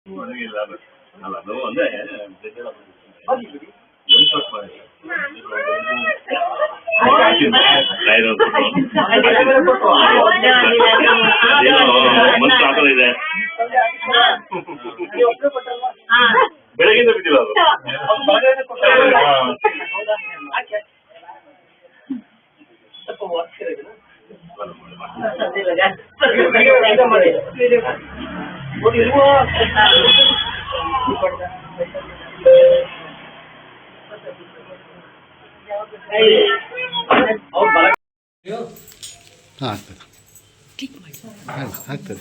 ಅದು ಅಂದ್ರೆ ಮನಸ್ಸು ಆತರ ಇದೆ. ಬೆಳಗಿಂದ ಬಿದ್ದಿಲ್ಲ ಅದು. ಆಗ್ತದೆ ಆಗ್ತದೆ.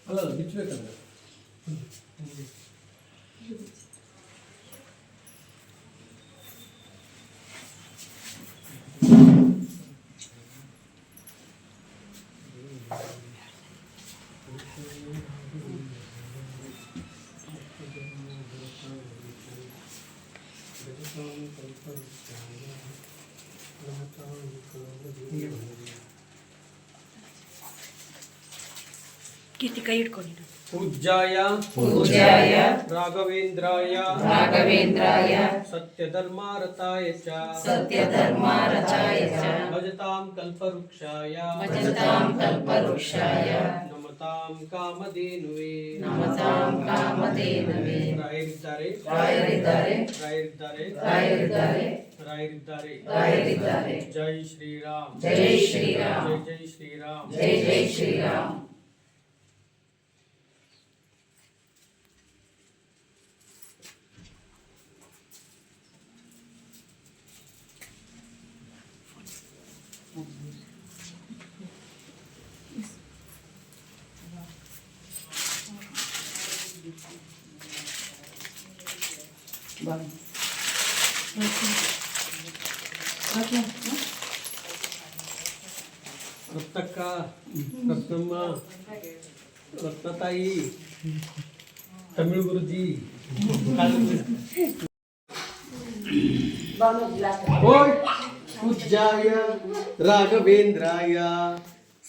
ಅಲ್ಲ ಬಿಚ್ಚಬೇಕಂದ್ರೆ ಕೀರ್ತಿ ಕೈ ಇಟ್ಕೊಂಡಿರು. पूज्याय राघवेन्द्राय सत्यधर्मारताय च भजतां कल्पवृक्षाय नमतां कामधेनुवे रायरिद्दारे जय श्री राम जय श्री राम जय श्री राम जय श्री राम. ರತ್ನಕ್ಕ ರತ್ನಮ್ಮ ರತ್ನತಾಯಿ ತಮಿಳು ಗುರುಜಿ पूज्याय राघवेन्द्राय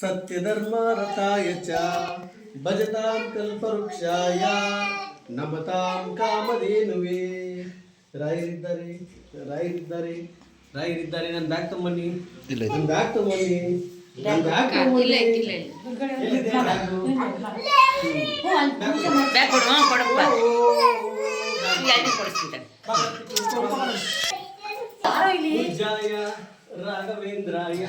सत्यधर्मारताय च भजतां कल्पवृक्षाय नमतां कामधेनुवे. ರಾಯರಿದ್ದಾರೆ ನನ್ನ ಬ್ಯಾಗ್ ತಗೊಂಬನ್ನಿ, ನನ್ನ ಬ್ಯಾಗ್ ತಗೊಂಬನ್ನಿ, ನನ್ನ ಬ್ಯಾಗ್ ತಗೊಂಬನ್ನಿ. ಎಲ್ಲಿದೆ ಬ್ಯಾಗು? ಬ್ಯಾಗ್ ಕೊಡು, ಕೊಡಪ್ಪ. ಯಾರಿಗೆ ಕೊಡಿಸ್ತಿದ್ದಾರೆ? पूज्याय राघवेन्द्राय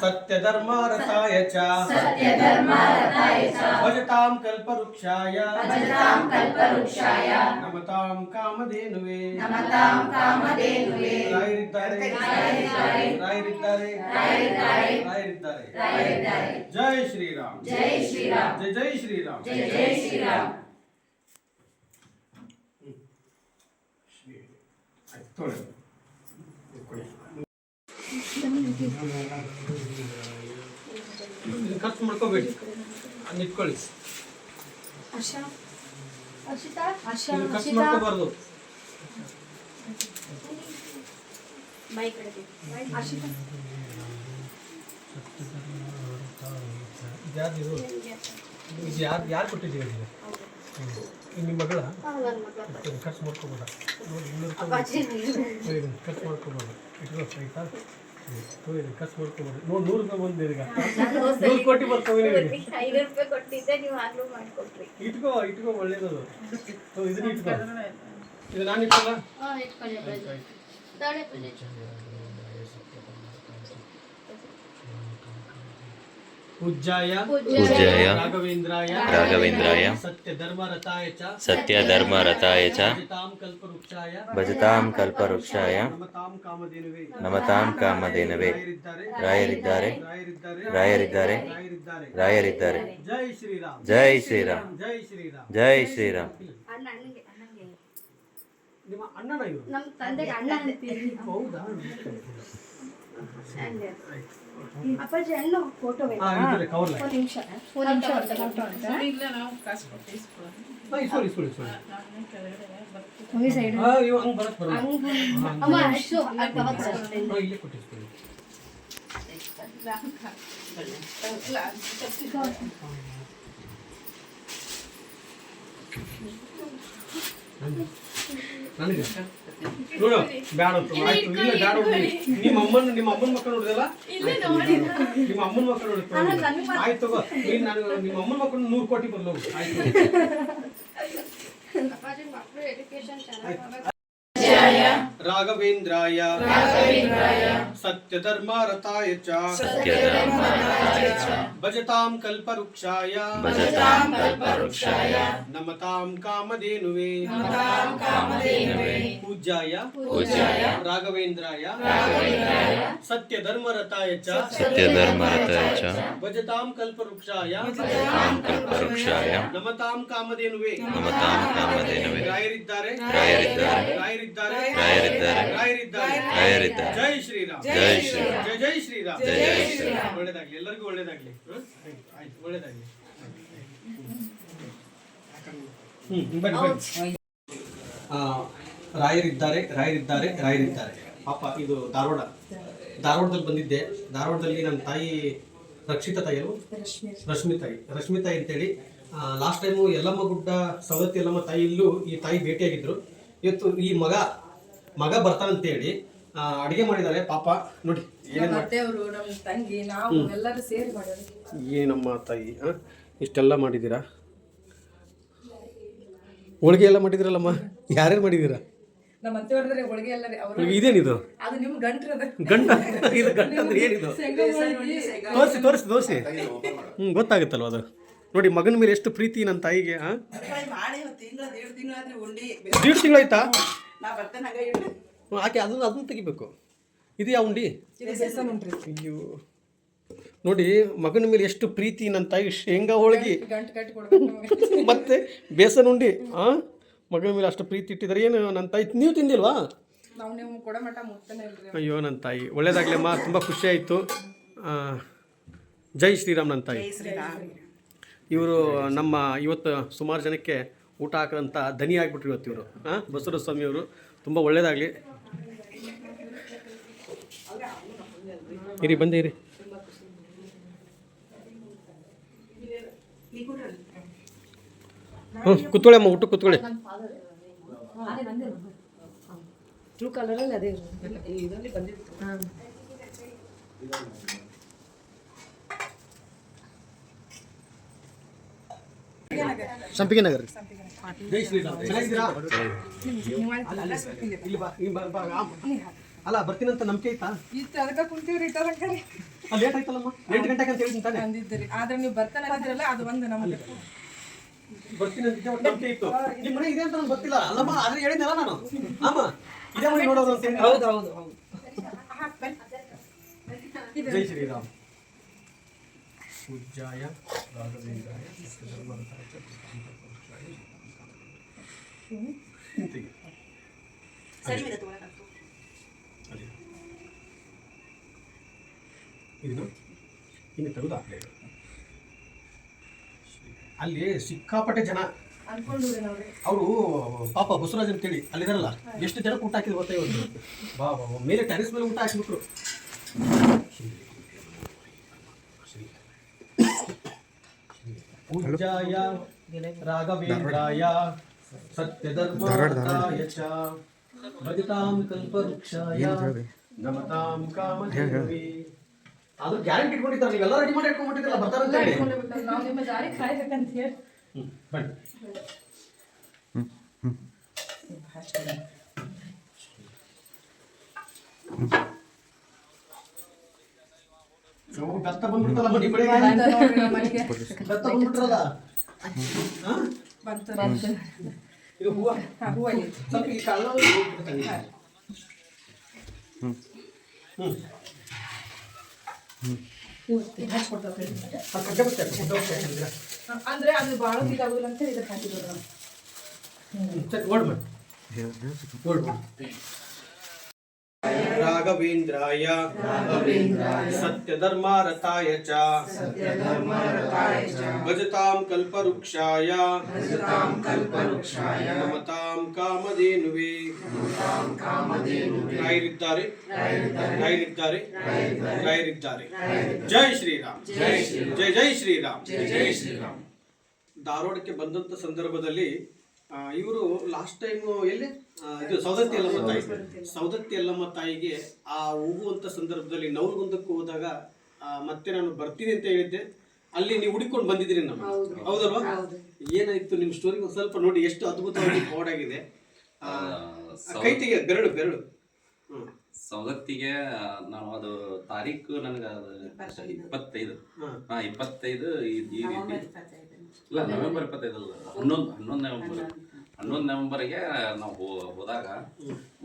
सत्यधर्मारताय च भजतां कल्पवृक्षाय नमतां कामधेनुवे रायरिद्दारे जय श्री राम जय श्री राम जय श्री राम जय श्री राम. ಖರ್ಚು ಮಾಡ್ಕೋಬೇಡಿ, ನಿಂತ್ಕೊಳ್ಳಿ. ಖರ್ಚು ಮಾಡ್ಕೋಬಾರ್ದು. ಯಾರು ಕೊಟ್ಟಿದ್ದೀವಿ? ನಿಮ್ಮ ಮಗಳ ಖರ್ಚು ಮಾಡ್ಕೋಬೇಡ, ಖರ್ಚು ಮಾಡ್ಕೋಬಾರ್ದು. ಆಯ್ತಾ? ಖರ್ಚು ಮಾಡ್ಕೋಬಾರ್ದು. ನೋಡಿ 100 ರೂಪಾಯಿ ಬಂದು ಈಗ 100 ಕೋಟಿ ಬರ್ತವೆ. ಇಟ್ಕೋ ಒಳ್ಳೇದದು. ಇದನ್ನ ಇಟ್ಕೋ, ಇದು ನಾನು ಇಟ್ಕೋಲ್ಲ. पूज्याय राघवेन्द्राय सत्यधर्मरताय च भजतां कल्पवृक्षाय नमतां कामधेनुवे रायरिद्दारे जय श्री राम जय श्री राम. ನಿಮ್ಮ ಅಣ್ಣನ ಇವರು? ನಮ್ಮ ತಂದೆಗೆ ಅಣ್ಣ ಅಂತೀವಿ. ಹೌದಾ? ಅಪ್ಪಾಜಿ ಹಣ್ಣು ಫೋಟೋ ಬೇಕಾ? ಕವರ್ ಒಂದು ನಿಮಿಷ ಫೋಟೋ ಅಂತ ಹೋಗಿ ಸೈಡ್ ಅಮ್ಮ ಅಷ್ಟು ಕವರ್ ನನಗೆ ನೋಡು ಬ್ಯಾಡ ಅಂತ ಆಯ್ತು ಇಲ್ಲ ಬ್ಯಾಡ ಹುಡುಗಿ ನಿಮ್ಮ ಅಮ್ಮನ ಮಕ್ಕಳು ನೋಡಿದಲ್ಲ ನಿಮ್ಮ ಅಮ್ಮನ ಮಕ್ಕಳು ನೋಡ್ತಾರೆ ಆಯ್ತು ತಗೋ ನೀನು ನಾನು ನಿಮ್ಮ ಅಮ್ಮನ ಮಕ್ಕಳು 100 ಕೋಟಿ ಬರಲು ಆಯ್ತು ರಾಘವೇಂದ್ರಾಯ ಸತ್ಯಧರ್ಮರತಾಯ ಚ ಭಜತಾಂ ಕಲ್ಪವೃಕ್ಷಾಯ ನಮತಾಂ ಕಾಮಧೇನುವೇ ಪೂಜ್ಯಾಯ ರಾಘವೇಂದ್ರಾಯ ಸತ್ಯಧರ್ಮರತಾಯ ಚ ಭಜತಾಂ ಕಲ್ಪವೃಕ್ಷಾಯ ನಮತಾಂ ಕಾಮಧೇನುವೇ ರಾಯರಿದ್ದಾರೆ ಜೈ ಶ್ರೀರಾಮ್ ಜೈ ಶ್ರೀರಾಮ್ ಒಳ್ಳೇದಾಗ್ಲಿ ಎಲ್ಲರಿಗೂ ಒಳ್ಳೇದಾಗ್ಲಿ ಆಯ್ತು ಒಳ್ಳೇದಾಗ್ಲಿ ಬನ್ನಿ ರಾಯರಿದ್ದಾರೆ ಪಾಪ ಇದು ಧಾರವಾಡದಲ್ಲಿ ಬಂದಿದ್ದೆ. ಧಾರವಾಡದಲ್ಲಿ ನನ್ನ ತಾಯಿ ರಕ್ಷಿತಾ ತಾಯಿಯರು ರಶ್ಮಿ ತಾಯಿ ಅಂತೇಳಿ ಲಾಸ್ಟ್ ಟೈಮು ಯಲ್ಲಮ್ಮ ಗುಡ್ಡ ಸವದತ್ತಿ ಯಲ್ಲಮ್ಮ ತಾಯಿ ಇಲ್ಲೂ ಈ ತಾಯಿ ಭೇಟಿಯಾಗಿದ್ರು. ಇವತ್ತು ಈ ಮಗ ಬರ್ತಾನಂತೇಳಿ ಅಡಿಗೆ ಮಾಡಿದ್ದಾರೆ. ಪಾಪ ನೋಡಿ ಏನಮ್ಮ ತಾಯಿ ಇಷ್ಟೆಲ್ಲ ಮಾಡಿದ್ದೀರಾ. ಹೋಳಿಗೆ ಎಲ್ಲ ಮಾಡಿದಿರಲ್ಲಮ್ಮ, ಯಾರ್ಯಾರು ಮಾಡಿದ್ದೀರಾ? ಇದೇನಿದು ಗಂಟ ಇದು ಗಂಟ ಅಂದ್ರೆ ಏನಿದು? ತೋರಿಸಿ ಗೊತ್ತಾಗುತ್ತಲ್ವ ಅದು. ನೋಡಿ ಮಗನ ಮೇಲೆ ಎಷ್ಟು ಪ್ರೀತಿ ನನ್ನ ತಾಯಿಗೆ. 1.5 ತಿಂಗಳಾಯ್ತಾ? ಆಕೆ ಅದನ್ನ ತೆಗಿಬೇಕು. ಇದು ಯಾವ ಉಂಡಿ? ಅಯ್ಯೋ ನೋಡಿ ಮಗನ ಮೇಲೆ ಎಷ್ಟು ಪ್ರೀತಿ ನನ್ನ ತಾಯಿ. ಶೇಂಗಾ ಹೋಳಿಗೆ ಮತ್ತೆ ಬೇಸನ್ ಉಂಡಿ ಮಗನ ಮೇಲೆ ಅಷ್ಟು ಪ್ರೀತಿ ಇಟ್ಟಿದ್ದಾರೆ. ಏನು ನನ್ನ ತಾಯಿ ನೀವು ತಿಂದಿಲ್ವಾ? ಅಯ್ಯೋ ನನ್ನ ತಾಯಿ ಒಳ್ಳೇದಾಗ್ಲಮ್ಮ, ತುಂಬ ಖುಷಿ ಆಯಿತು. ಜೈ ಶ್ರೀರಾಮ್ ನನ್ನ ತಾಯಿ. ಇವರು ನಮ್ಮ ಇವತ್ತು ಸುಮಾರು ಜನಕ್ಕೆ ಊಟ ಹಾಕೋಂಥ ಧನಿ ಆಗಿಬಿಟ್ರು ಇವತ್ತು ಇವರು. ಬಸವರಾಜ ಸ್ವಾಮಿಯವರು ತುಂಬ ಒಳ್ಳೇದಾಗಲಿ. ಇರಿ ಬಂದೆ ಇರಿ. ಕೂತ್ಕೊಳ್ಳಿ ಅಮ್ಮ, ಊಟಕ್ಕೆ ಕೂತ್ಕೊಳ್ಳಿ. ಸಂಪಿಗೆ ನಗರ. ಜೈ ಶ್ರೀರಾಮ್. ಚೆನ್ನಾಗಿದ್ದೀರಾ? ಅಲ್ಲ ಬರ್ತೀನಂತ ನಂಬಿಕೆ ಐತಾ? ಅದಕ್ಕೆ ಕುಂತೀವ್ರಿ ಲೇಟ್ ಆಯ್ತಲ್ಲಮ್ಮ, 8 ಗಂಟೆಗೆ ಅಂತ ಹೇಳಿದ್ದೀನಿ ತಾನೆ. ಆದ್ರೆ ನೀವು ಬರ್ತಾನಲ್ಲ ಅದು ಒಂದು ನಮಗೆ ಬರ್ತೀನಂತಿದ್ದೆ, ಒಟ್ಟು ನಂಬಿಕೆ ಇತ್ತು. ನಿಮ್ಮ ಮನೆ ಇದೆ ಅಂತ ನಂಗೆ ಗೊತ್ತಿಲ್ಲ ಅಲ್ಲಮ್ಮ, ಆದ್ರೆ ಹೇಳಿದ್ನಲ್ಲ ನಾನು. ಅಮ್ಮ ಇದೇ ಮನೆ ನೋಡೋದು ಅಂತ ಹೇಳಿ. ಹೌದು. ಜೈ ಶ್ರೀರಾಮ್. ಪೂಜ್ಯಾಯ ರಾಘವೇಂದ್ರಾಯ ಇದು ಇನ್ನು ತೆಗೆದು ಹಾಕ್ಲಿ. ಅಲ್ಲಿ ಸಿಕ್ಕಾಪಟ್ಟೆ ಜನ ಅವರು ಪಾಪ ಬಸವರಾಜ್ ಅಂತೇಳಿ ಅಲ್ಲಿದಾರಲ್ಲ, ಎಷ್ಟು ಜನ ಊಟ ಹಾಕಿದ್ರು ಗೊತ್ತಾ ಇವತ್ತು? ಬಾ ಮೇಲೆ ಟೆರೆಸ್ ಮೇಲೆ ಊಟ ಹಾಕಿಬಿಟ್ರು. ಪೂಜ್ಯಾಯ ರಾಘವೇಂದ್ರಾಯ ಸತ್ಯಧರ್ಮರತಾಯ ಚ ಭಜತಾಂ ಕಲ್ಪವೃಕ್ಷಾಯ ನಮತಾಂ ಕಾಮಧೇನವೇ. ಅದು ಗ್ಯಾರಂಟಿ ಇಟ್ಕೊಂಡಿದ್ದಾರೆ. ನೀವೆಲ್ಲ ರೆಡಿ ಮಾಡಿ ಇಟ್ಕೊಂಡ್ಬಿಟ್ಟಿದ್ರಲ್ಲ ಬರ್ತಾರಂತ ಹೇಳಿ. ನಾವು ನಿಮ್ಮ ಜಾರಿ ಕಾಯ್ಬೇಕಂತ ಹೇಳಿ ಬನ್ನಿ. ಬೆತ್ತ ಬಂದ್ಬಿಡ್ತಲ್ಲ ಮನೆ ಕಡೆಗೆ. ಬೆತ್ತ ಬಂದ್ಬಿಟ್ರಲ್ಲ. ಇದು ಹೂವ ಸ್ವಲ್ಪ ಈ ಕಳ್ಳ ಅಂದ್ರೆ ಅದು ಬಾಳ ಇದಾಗುದಿಲ್ಲ ಅಂತ ಇದಕ್ಕೆ ಹಾಕಿದ್ರು. ಓಡ್ ಮಾಡಿ ರಾಘವೇಂದ್ರಾಯ ಸತ್ಯಧರ್ಮಾರತಾಯ ಚ ಭಜತಾಂ ಕಲ್ಪವೃಕ್ಷಾಯ ನಮತಾಂ ಕಾಮಧೇನುವೇ. ರಾಯರಿದ್ದಾರೆ, ರಾಯರಿದ್ದಾರೆ, ರಾಯರಿದ್ದಾರೆ. ಜೈ ಶ್ರೀರಾಮ್, ಜೈ ಜೈ ಶ್ರೀರಾಮ್, ಜೈ ಶ್ರೀರಾಮ್. ಧಾರವಾಡಕ್ಕೆ ಬಂದಂತ ಸಂದರ್ಭದಲ್ಲಿ ಇವರು ಲಾಸ್ಟ್ ಟೈಮ್ ಎಲ್ಲಿ ಇದು ಸೌದತ್ತಿ ಯಲ್ಲಮ್ಮ ತಾಯಿಗೆ ಆ ಹೋಗುವಂತ ಸಂದರ್ಭದಲ್ಲಿ ನವಲಗುಂದಕ್ಕೆ ಹೋದಾಗ ಮತ್ತೆ ನಾನು ಬರ್ತೀನಿ ಅಂತ ಹೇಳಿದ್ದೆ. ಅಲ್ಲಿ ನೀವು ಹುಡುಕೊಂಡು ಬಂದಿದ್ದೀರಿ ನಮ್ಮ, ಹೌದಲ್ವಾ? ಏನಾಯ್ತು ನಿಮ್ ಸ್ಟೋರಿ ಒಂದು ಸ್ವಲ್ಪ ನೋಡಿ, ಎಷ್ಟು ಅದ್ಭುತವಾಗಿ ಫಾರ್ವರ್ಡ್ ಆಗಿದೆ. ಕೈತಿಗೆ ಬೆರಳು ಬೆರಳು ಸವದತ್ತಿಗೆ ನಾವು ಅದು ತಾರೀಕು ನನಗೆ 25 ಇಲ್ಲ ನವೆಂಬರ್ 25 ಅಲ್ಲ, 11 ನವೆಂಬರ್ಗೆ ನಾವು ಹೋದಾಗ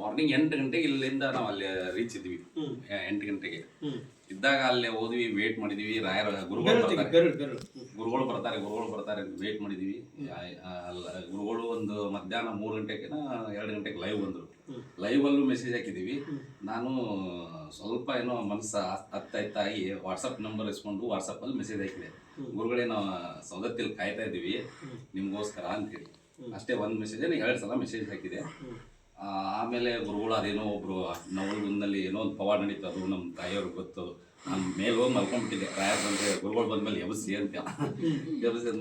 ಮಾರ್ನಿಂಗ್ 8 ಗಂಟೆಗೆ ಇಲ್ಲಿಂದ ನಾವು ಅಲ್ಲಿ ರೀಚ್ ಇದ್ವಿ. 8 ಗಂಟೆಗೆ ಇದ್ದಾಗ ಅಲ್ಲೇ ಹೋದ್ವಿ, ವೇಟ್ ಮಾಡಿದ್ವಿ. ರಾಯರ ಗುರುಗಳು ಬರ್ತಾರೆ ವೇಟ್ ಮಾಡಿದ್ವಿ. ಗುರುಗಳು ಒಂದು ಮಧ್ಯಾಹ್ನ 3 ಗಂಟೆಗೆ 2 ಗಂಟೆಗೆ ಲೈವ್ ಬಂದ್ರು. ಲೈವ್ ಅಲ್ಲೂ ಮೆಸೇಜ್ ಹಾಕಿದೀವಿ. ನಾನು ಸ್ವಲ್ಪ ಏನೋ ಮನಸ್ಸು ಹತ್ತಾಗಿ ವಾಟ್ಸಪ್ ನಂಬರ್ ಇಸ್ಕೊಂಡು ವಾಟ್ಸಪ್ ಅಲ್ಲಿ ಮೆಸೇಜ್ ಹಾಕಿದೆ, ಗುರುಗಳೇ ನಾವು ಸೌದತ್ತಿಯಲ್ಲಿ ಕಾಯ್ತಾ ಇದೀವಿ ನಿಮ್ಗೋಸ್ಕರ ಅಂತ ಹೇಳಿ. ಅಷ್ಟೇ, ಒಂದು ಮೆಸೇಜ್ 2 ಸಲ ಮೆಸೇಜ್ ಹಾಕಿದೆ. ಆಮೇಲೆ ಗುರುಗಳು ಅದೇನೋ ಒಬ್ರು ನವಲಗುಂದಲ್ಲಿ ಏನೋ ಒಂದು ಪವಾಡ ನಡೀತು, ಅದು ನಮ್ಮ ತಾಯಿಯವ್ರಿಗೆ ಗೊತ್ತು. ನಾನು ಮೇಲೆ ಹೋಗಿ ಮಲ್ಕೊಂಡ್ಬಿಟ್ಟಿದ್ದೆ. ರಾಯರ್ ಬಂದರೆ ಗುರುಗಳು ಬಂದ್ಮೇಲೆ ಎಬ್ಸಿ ಅಂತ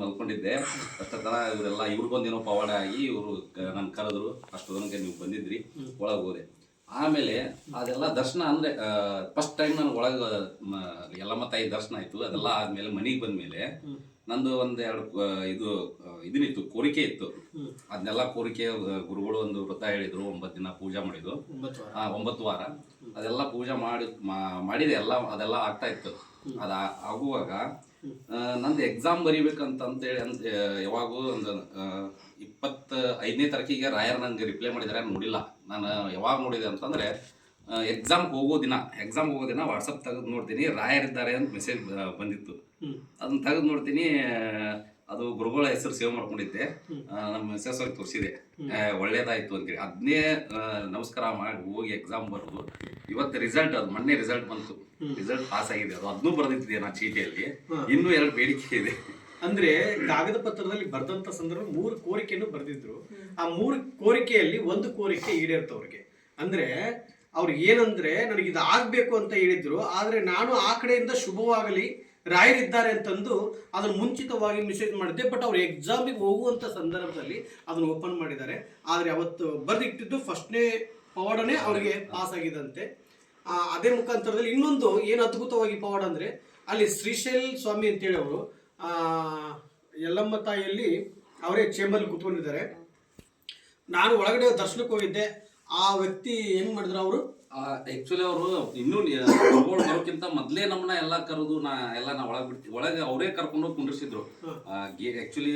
ಮಲ್ಕೊಂಡಿದ್ದೆ. ಅಷ್ಟ ಥರ ಇವರೆಲ್ಲ ಇವ್ರಿಗೊಂದೇನೋ ಪವಾಡ ಆಗಿ ಇವರು ನನ್ನ ಕರೆದ್ರು. ಅಷ್ಟು ತನಕ ನೀವು ಬಂದಿದ್ರಿ, ಒಳಗೆ ಹೋದೆ. ಆಮೇಲೆ ಅದೆಲ್ಲ ದರ್ಶನ ಅಂದರೆ ಫಸ್ಟ್ ಟೈಮ್ ನಾನು ಒಳಗೆ ಯಲ್ಲಮ್ಮ ತಾಯಿ ದರ್ಶನ ಆಯಿತು. ಅದೆಲ್ಲ ಆದಮೇಲೆ ಮನೆಗೆ ಬಂದಮೇಲೆ ನಂದು 1-2 ಇದನ್ನಿತ್ತು, ಕೋರಿಕೆ ಇತ್ತು. ಅದನ್ನೆಲ್ಲ ಕೋರಿಕೆ ಗುರುಗಳು ಒಂದು ವ್ರತ ಹೇಳಿದ್ರು, 9 ದಿನ ಪೂಜೆ ಮಾಡಿದ್ರು, 9 ವಾರ ಅದೆಲ್ಲ ಪೂಜೆ ಮಾಡಿದೆ. ಅದೆಲ್ಲ ಆಗ್ತಾ ಇತ್ತು. ಅದು ಆಗುವಾಗ ನಂದು ಎಕ್ಸಾಮ್ ಬರೀಬೇಕಂತೇಳಿ ಯಾವಾಗೂ ಒಂದು 25ನೇ ತಾರೀಕಿಗೆ ರಾಯರ್ ನನಗೆ ರಿಪ್ಲೈ ಮಾಡಿದ್ದಾರೆ. ನೋಡಿಲ್ಲ, ನಾನು ಯಾವಾಗ ನೋಡಿದೆ ಅಂತಂದರೆ ಎಕ್ಸಾಮ್ಗೆ ಹೋಗೋ ದಿನ ವಾಟ್ಸಪ್ ತೆಗೆದು ನೋಡ್ತೀನಿ, ರಾಯರಿದ್ದಾರೆ ಅಂತ ಮೆಸೇಜ್ ಬಂದಿತ್ತು. ಅದನ್ನ ತೆಗೆದು ನೋಡ್ತೀನಿ, ಅದು ಗುರುಗಳ ಹೆಸರು ಸೇವ್ ಮಾಡ್ಕೊಂಡಿದ್ದೆ. ನಮ್ಮ ಮಿಸಸ್ ಅವ್ರಿಗೆ ತೋರಿಸಿದೆ, ಒಳ್ಳೇದಾಯ್ತು ಅಂತೇಳಿ. ಅದನ್ನೇ ನಮಸ್ಕಾರ ಮಾಡಿ ಹೋಗಿ ಎಕ್ಸಾಮ್ ಬರೆದು ಇವತ್ತು ರಿಸಲ್ಟ್, ಅದು ಮೊನ್ನೆ ರಿಸಲ್ಟ್ ಬಂತು, ರಿಸಲ್ಟ್ ಪಾಸ್ ಆಗಿದೆ. ಅದನ್ನೂ ಬರೆದಿದ್ದೆ ನಾ ಚೀಟಿಯಲ್ಲಿ. ಇನ್ನೂ 2 ಬೇಡಿಕೆ ಇದೆ. ಅಂದ್ರೆ ಕಾಗದ ಪತ್ರದಲ್ಲಿ ಬರ್ದಂತ ಸಂದರ್ಭ 3 ಕೋರಿಕೆಯನ್ನು ಬರೆದಿದ್ರು. ಆ 3 ಕೋರಿಕೆಯಲ್ಲಿ 1 ಕೋರಿಕೆ ಈಡೇರ್ತವ್ರಿಗೆ. ಅಂದ್ರೆ ಅವ್ರು ಏನಂದ್ರೆ ನನಗೆ ಇದು ಆಗ್ಬೇಕು ಅಂತ ಹೇಳಿದ್ರು, ಆದ್ರೆ ನಾನು ಆ ಕಡೆಯಿಂದ ಶುಭವಾಗಲಿ ರಾಯರಿದ್ದಾರೆ ಅಂತಂದು ಅದನ್ನು ಮುಂಚಿತವಾಗಿ ಮೆಸೇಜ್ ಮಾಡಿದ್ದೆ. ಬಟ್ ಅವ್ರು ಎಕ್ಸಾಮಿಗೆ ಹೋಗುವಂಥ ಸಂದರ್ಭದಲ್ಲಿ ಅದನ್ನು ಓಪನ್ ಮಾಡಿದ್ದಾರೆ. ಆದರೆ ಅವತ್ತು ಬರೆದಿಟ್ಟಿದ್ದು ಫಸ್ಟ್ನೇ ಪವಾಡನೇ ಅವರಿಗೆ ಪಾಸ್ ಆಗಿದಂತೆ. ಅದೇ ಮುಖಾಂತರದಲ್ಲಿ ಇನ್ನೊಂದು ಏನು ಅದ್ಭುತವಾಗಿ ಪವಾಡ ಅಂದರೆ, ಅಲ್ಲಿ ಶ್ರೀಶೈಲ್ ಸ್ವಾಮಿ ಅಂತೇಳಿ ಅವರು ಯಲ್ಲಮ್ಮ ತಾಯಿಯಲ್ಲಿ ಅವರೇ ಚೇಂಬರ್ಲಿ ಕೂತ್ಕೊಂಡಿದ್ದಾರೆ. ನಾನು ಒಳಗಡೆ ದರ್ಶನಕ್ಕೆ ಹೋಗಿದ್ದೆ. ಆ ವ್ಯಕ್ತಿ ಹೆಂಗ್ ಮಾಡಿದ್ರು, ಅವರು ಆಕ್ಚುಲಿ ಅವರು ಇನ್ನೂ ಬರೋಕ್ಕಿಂತ ಮೊದಲೇ ನಮ್ಮನ್ನ ಎಲ್ಲ ಕರೆದು ನಾ ಒಳಗೆ ಬಿಡ್ತೀವಿ. ಒಳಗೆ ಅವರೇ ಕರ್ಕೊಂಡು ಹೋಗಿ ಕುಂಡ್ರಿಸಿದ್ರು. ಆಕ್ಚುಲಿ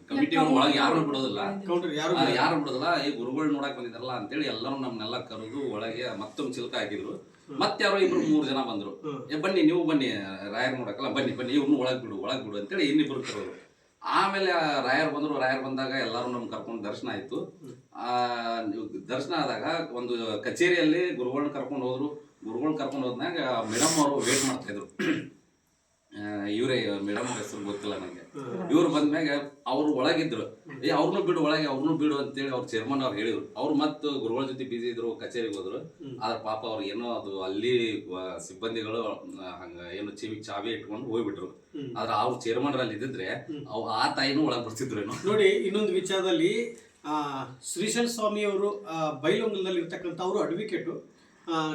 ಕಮಿಟಿ ಅವ್ರು ಒಳಗೆ ಯಾರು ಬಿಡೋದಿಲ್ಲ, ಯಾರು ಬಿಡೋದಿಲ್ಲ. ಈ ಗುರುಗಳು ನೋಡಕ್ ಬಂದಿದ್ದಾರಲ್ಲ ಅಂತೇಳಿ ಎಲ್ಲರೂ ನಮ್ಮನ್ನೆಲ್ಲ ಕರೆದು ಒಳಗೆ ಮತ್ತೊಂದು ಚಿಲ್ಕ ಹಾಕಿದ್ರು. ಮತ್ತೆ ಯಾರೋ 2-3 ಜನ ಬಂದ್ರು, ಬನ್ನಿ ನೀವು ಬನ್ನಿ ರಾಯರ್ ನೋಡಕ್ಕಲ್ಲ, ಬನ್ನಿ ಇವ್ರನ್ನು ಒಳಗೆ ಬಿಡು ಅಂತೇಳಿ ಇನ್ನಿಬ್ರು ಕರೋರು. ಆಮೇಲೆ ರಾಯರ್ ಬಂದಾಗ ಎಲ್ಲರೂ ನಮ್ಗೆ ಕರ್ಕೊಂಡು ದರ್ಶನ ಆಯ್ತು. ದರ್ಶನ ಆದಾಗ ಒಂದು ಕಚೇರಿಯಲ್ಲಿ ಗುರುಗಳನ್ನ ಕರ್ಕೊಂಡು ಹೋದ್ನಾಗ ಮೇಡಮ್ ಅವರು ವೇಟ್ ಮಾಡ್ತಾ ಇದ್ರು. ಇವರೇ ಮೇಡಮ್ ಹೆಸರು ಗೊತ್ತಿಲ್ಲ ನನಗೆ. ಇವ್ರು ಬಂದ್ಮ್ಯಾಗ ಅವ್ರು ಒಳಗಿದ್ರು, ಅವ್ರನ್ನೂ ಬಿಡು ಅಂತೇಳಿ ಅವ್ರ ಚೇರ್ಮನ್ ಅವ್ರು ಹೇಳಿದ್ರು. ಅವ್ರು ಮತ್ತು ಗುರುಗಳ ಜೊತೆ ಬಿಸಿ ಇದ್ರು, ಕಚೇರಿಗೆ ಹೋದ್ರು. ಆದ್ರೆ ಪಾಪ ಅವ್ರು ಏನೋ ಅದು ಅಲ್ಲಿ ಸಿಬ್ಬಂದಿಗಳು ಹಂಗ ಏನು ಚಾವಿ ಇಟ್ಕೊಂಡು ಹೋಗ್ಬಿಟ್ರು. ಆದ್ರೆ ಅವ್ರ ಚೇರ್ಮನ್ ಅಲ್ಲಿ ಇದ್ದಿದ್ರೆ ಆ ತಾಯಿನೂ ಒಳಗೆ ಬರ್ತಿದ್ರು. ನೋಡಿ, ಇನ್ನೊಂದು ವಿಚಾರದಲ್ಲಿ ಶ್ರೀಶೈಲ್ ಸ್ವಾಮಿ ಅವರು ಬೈಲೊಂಗಲದಲ್ಲಿ ಇರ್ತಕ್ಕಂಥ ಅವರು ಅಡ್ವೊಕೇಟು.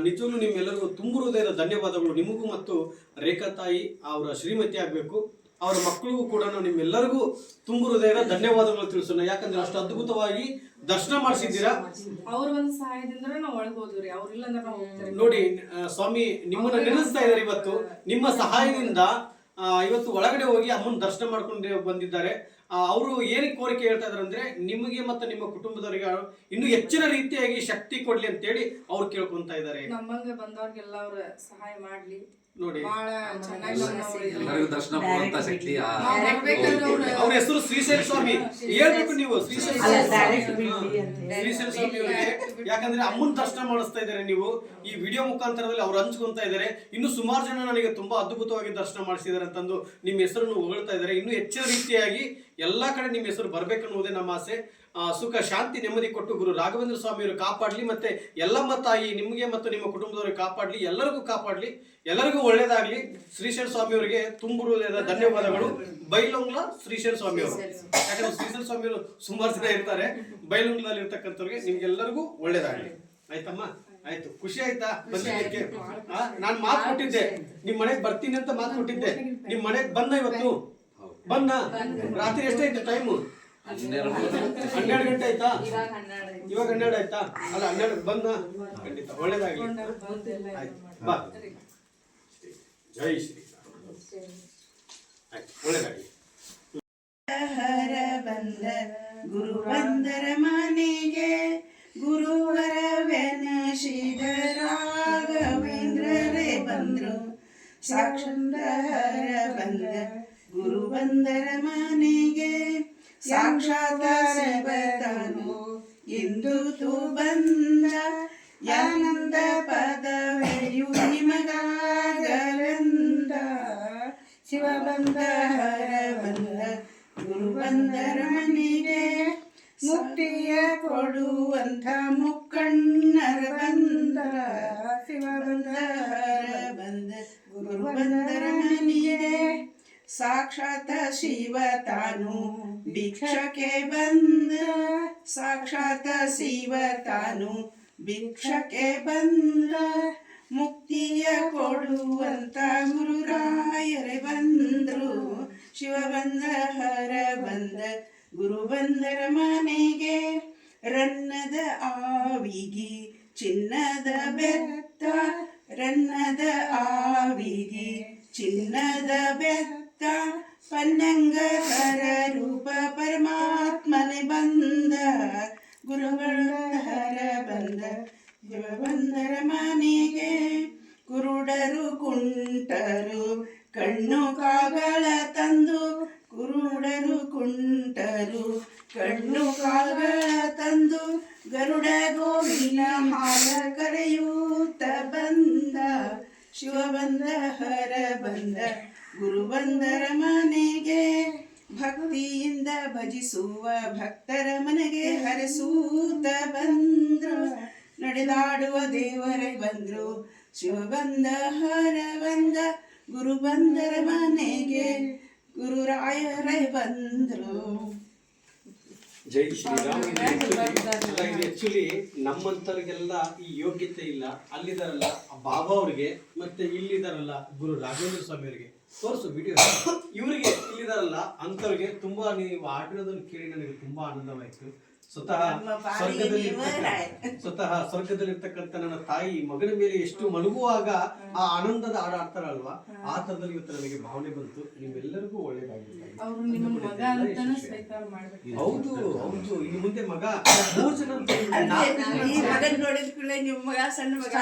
ನಿಜವಾಗ್ಲೂ ನಿಮ್ಮೆಲ್ಲರಿಗೂ ತುಂಬು ಹೃದಯದ ಧನ್ಯವಾದಗಳು. ನಿಮಗೂ ಮತ್ತು ರೇಖಾ ತಾಯಿ ಅವರ ಶ್ರೀಮತಿ ಆಗಬೇಕು, ಅವರ ಮಕ್ಕಳಿಗೂ ಕೂಡ ನಿಮ್ಮೆಲ್ಲರಿಗೂ ತುಂಬು ಹೃದಯದ ಧನ್ಯವಾದಗಳು ತಿಳಿಸೋಣ. ಯಾಕಂದ್ರೆ ಅಷ್ಟು ಅದ್ಭುತವಾಗಿ ದರ್ಶನ ಮಾಡಿಸಿದ್ದೀರಾ. ಅವ್ರ ಒಂದು ಸಹಾಯದಿಂದ ನಾವು ಒಳಗೆ ಹೋದ್ರಿ, ಅವ್ರಿಲ್ಲ ಅಂದ್ರೆ ನಾವು ಹೋಗ್ತಾರೆ. ನೋಡಿ ಸ್ವಾಮಿ ನಿಮ್ಮನ್ನ ನೆನೆಸ್ತಾ ಇದ್ದಾರೆ. ಇವತ್ತು ನಿಮ್ಮ ಸಹಾಯದಿಂದ ಇವತ್ತು ಒಳಗಡೆ ಹೋಗಿ ಅಮ್ಮನ ದರ್ಶನ ಮಾಡ್ಕೊಂಡು ಬಂದಿದ್ದಾರೆ. ಅವರು ಏನಕ್ಕೆ ಕೋರಿಕೆ ಹೇಳ್ತಾ ಇದಾರೆ ಅಂದ್ರೆ, ನಿಮಗೆ ಮತ್ತು ನಿಮ್ಮ ಕುಟುಂಬದವರಿಗೆ ಇನ್ನೂ ಹೆಚ್ಚಿನ ರೀತಿಯಾಗಿ ಶಕ್ತಿ ಕೊಡ್ಲಿ ಅಂತೇಳಿ ಅವ್ರು ಕೇಳ್ಕೊಂತ ಇದ್ದಾರೆ. ನಮ್ಮಂಗ ಬಂದವ್ರಿಗೆಲ್ಲ ಅವ್ರ ಸಹಾಯ ಮಾಡ್ಲಿ, ನೋಡಿ ಬಹಳ ಚೆನ್ನಾಗಿ ಎಲ್ಲರಿಗೂ ದರ್ಶನ ಕೊಡುವಂತ ಶಕ್ತಿ ಅವ್ರ ಹೆಸರು ಶ್ರೀಶೈಲ ಸ್ವಾಮಿ. ಹೇಳ್ಬೇಕು ನೀವು ಶ್ರೀಶೈಲ ಸ್ವಾಮಿ ಅವರಿಗೆ, ಯಾಕಂದ್ರೆ ಅಮ್ಮನ ದರ್ಶನ ಮಾಡಿಸ್ತಾ ಇದ್ದಾರೆ ನೀವು ಈ ವಿಡಿಯೋ ಮುಖಾಂತರದಲ್ಲಿ ಅವ್ರು ಹಂಚ್ಕೊಂತ ಇದ್ದಾರೆ. ಇನ್ನು ಸುಮಾರು ಜನ ನನಗೆ ತುಂಬಾ ಅದ್ಭುತವಾಗಿ ದರ್ಶನ ಮಾಡಿಸಿದ್ದಾರೆ ಅಂತಂದು ನಿಮ್ಮ ಹೆಸರನ್ನು ಹೊಗಳ್ತಾ ಇದ್ದಾರೆ. ಇನ್ನು ಹೆಚ್ಚಿನ ರೀತಿಯಾಗಿ ಎಲ್ಲಾ ಕಡೆ ನಿಮ್ಮ ಹೆಸರು ಬರ್ಬೇಕನ್ನುವುದೇ ನಮ್ಮ ಆಸೆ. ಸುಖ ಶಾಂತಿ ನೆಮ್ಮದಿ ಕೊಟ್ಟು ಗುರು ರಾಘವೇಂದ್ರ ಸ್ವಾಮಿಯವರು ಕಾಪಾಡ್ಲಿ, ಮತ್ತೆ ಎಲ್ಲಮ್ಮ ತಾಯಿ ನಿಮಗೆ ಮತ್ತು ನಿಮ್ಮ ಕುಟುಂಬದವರಿಗೆ ಕಾಪಾಡ್ಲಿ, ಎಲ್ಲರಿಗೂ ಕಾಪಾಡ್ಲಿ, ಎಲ್ಲರಿಗೂ ಒಳ್ಳೇದಾಗ್ಲಿ. ಶ್ರೀಶೈಲ ಸ್ವಾಮಿಯವರಿಗೆ ತುಂಬು ಧನ್ಯವಾದಗಳು. ಬೈಲೊಂಗ್ಲ ಶ್ರೀಶೈಲ ಸ್ವಾಮಿಯವರು, ಯಾಕಂದ್ರೆ ಶ್ರೀಶೈಲ ಸ್ವಾಮಿಯವರು ಸುಮಾರು ಜನ ಇರ್ತಾರೆ. ಬೈಲೊಂಗ್ಲಲ್ಲಿ ಇರ್ತಕ್ಕಂಥವ್ರಿಗೆ ನಿಮ್ಗೆಲ್ಲರಿಗೂ ಒಳ್ಳೇದಾಗ್ಲಿ. ಆಯ್ತಮ್ಮ, ಆಯ್ತು. ಖುಷಿ ಆಯ್ತಾ ಬಂದಿದ್ದಕ್ಕೆ? ನಾನು ಮಾತು ಕೊಟ್ಟಿದ್ದೆ, ನಿಮ್ ಮನೆಗ್ ಬರ್ತೀನಿ ಅಂತ ಮಾತು ಕೊಟ್ಟಿದ್ದೆ. ನಿಮ್ ಮನೆಗ್ ಬಂದ ಇವತ್ತು? ಬಂದ? ರಾತ್ರಿ ಎಷ್ಟಾಯ್ತು ಟೈಮು? 12 ಗಂಟೆ ಆಯ್ತಾ? ಇವಾಗ 12 ಆಯ್ತಾ? ಅಲ್ಲ 12 ಬಂದ? ಖಂಡಿತ ಒಳ್ಳೇದಾಗ್ಲಿ. ಆಯ್ತು, ಬಾ. ಜೈ ಶ್ರೀ ಆಯ್ತು, ಒಳ್ಳೇದಾಗ್ಲಿ. ಹರ ಬಂದ ಗುರು ಬಂದರ ಮನೆಗೆ ಗುರುವರವೆನಶಿದ ರಾಘವೇಂದ್ರರೇ ಬಂದ್ರು. ಸಾಕ್ಷಾತ್ಕಾರ ಬಂದ ಗುರು ಬಂದರ ಮನೆಗೆ ಸಾಕ್ಷಾತ್ಕಾರವತಾನು ಎಂದು ತು ಬಂದ ಯಾನಂದ ಪದವೆಯು ನಿಮಗಾಗಲೆಂದ. ಶಿವ ಬಂದ ಹರ ಬಂದ ಗುರು ಬಂದರ ಮನೆಗೆ ಮುಕ್ತಿಯ ಕೊಡುವಂಥ ಮುಕ್ಕಣ್ಣರ ಬಂದ. ಶಿವ ಬಂದ ಹರ ಬಂದ ಗುರು ಬಂದರ ಮನೆಗೆ ಸಾಕ್ಷಾತ್ ಶಿವ ತಾನು ಭಿಕ್ಷಕ್ಕೆ ಬಂದ. ಸಾಕ್ಷಾತ್ ಶಿವ ತಾನು ಭಿಕ್ಷಕ್ಕೆ ಬಂದ. ಮುಕ್ತಿಯ ಕೊಡುವಂತ ಗುರುರಾಯರೇ ಬಂದ್ರು. ಶಿವ ಬಂದ ಹರ ಬಂದ ಗುರು ಬಂದರ ಮನೆಗೆ ರನ್ನದ ಆವಿಗಿ ಚಿನ್ನದ ಬೆತ್ತ. ರನ್ನದ ಆವಿಗಿ ಚಿನ್ನದ ಬೆತ್ತ. ಪನ್ನಂಗರ ರೂಪ ಪರಮಾತ್ಮನೆ ಬಂದ. ಗುರುಗಳ ಹರ ಬಂದ ಶಿವ ಬಂದರ ಮನೆಗೆ. ಕುರುಡರು ಕುಂಟರು ಕಣ್ಣು ಕಾಗಳ ತಂದು. ಕುರುಡರು ಕುಂಟರು ಕಣ್ಣು ಕಾಗಳ ತಂದು. ಗರುಡ ಗೋವಿನ ಹಾಲ ಕರೆಯೂತ ಬಂದ. ಶಿವ ಬಂದ ಹರ ಬಂದ ಗುರು ಬಂದರ ಮನೆಗೆ. ಭಕ್ತಿಯಿಂದ ಭಜಿಸುವ ಭಕ್ತರ ಮನೆಗೆ ಹರಸೂತ ಬಂದ್ರು. ನಡೆದಾಡುವ ದೇವರೇ ಬಂದ್ರು. ಶಿವ ಬಂದ ಹರ ಬಂದ ಗುರು ಬಂದರ ಮನೆಗೆ ಗುರುರಾಯರೇ ಬಂದ್ರು. ಜೈ ಶ್ರೀರಾಮ್. ಆಕ್ಚುಲಿ ನಮ್ಮಂತವ್ರಿಗೆಲ್ಲ ಈ ಯೋಗ್ಯತೆ ಇಲ್ಲ. ಅಲ್ಲಿದಾರಲ್ಲ ಬಾಬಾ ಅವ್ರಿಗೆ, ಮತ್ತೆ ಇಲ್ಲಿದಾರಲ್ಲ ಗುರು ರಾಘವೇಂದ್ರ ಸ್ವಾಮಿ ಅವರಿಗೆ ತೋರಿಸು ವಿಡಿಯೋ. ಇವರಿಗೆ ಇಲ್ಲಿದಾರಲ್ಲ ಅಂತವ್ರಿಗೆ ತುಂಬಾ, ನೀವು ಆಡಿರೋದನ್ನು ಕೇಳಿ ನನಗೆ ತುಂಬಾ ಆನಂದವಾಯ್ತು. ಸ್ವತಃ ಸ್ವರ್ಗದಲ್ಲಿರ್ತಕ್ಕಂಥ ನನ್ನ ತಾಯಿ ಮಗನ ಮೇಲೆ ಎಷ್ಟು ಮಲಗುವಾಗ ಆ ಆನಂದದ ಹಾಡು ಆಡ್ತಾರಲ್ವಾ, ಆ ತರದಲ್ಲಿ ಇವತ್ತು ನನಗೆ ಭಾವನೆ ಬಂತು. ನಿಮ್ಮೆಲ್ಲರಿಗೂ ಒಳ್ಳೇದಾಗಿಲ್ಲ. ಹೌದು ಹೌದು, ಇನ್ನು ಮುಂದೆ ಮಗ 3 ಜನ ನೋಡಿದ ಕೂಡಲೇ ನಿಮ್ಮ ಮಗ ಸಣ್ಣ ಮಗ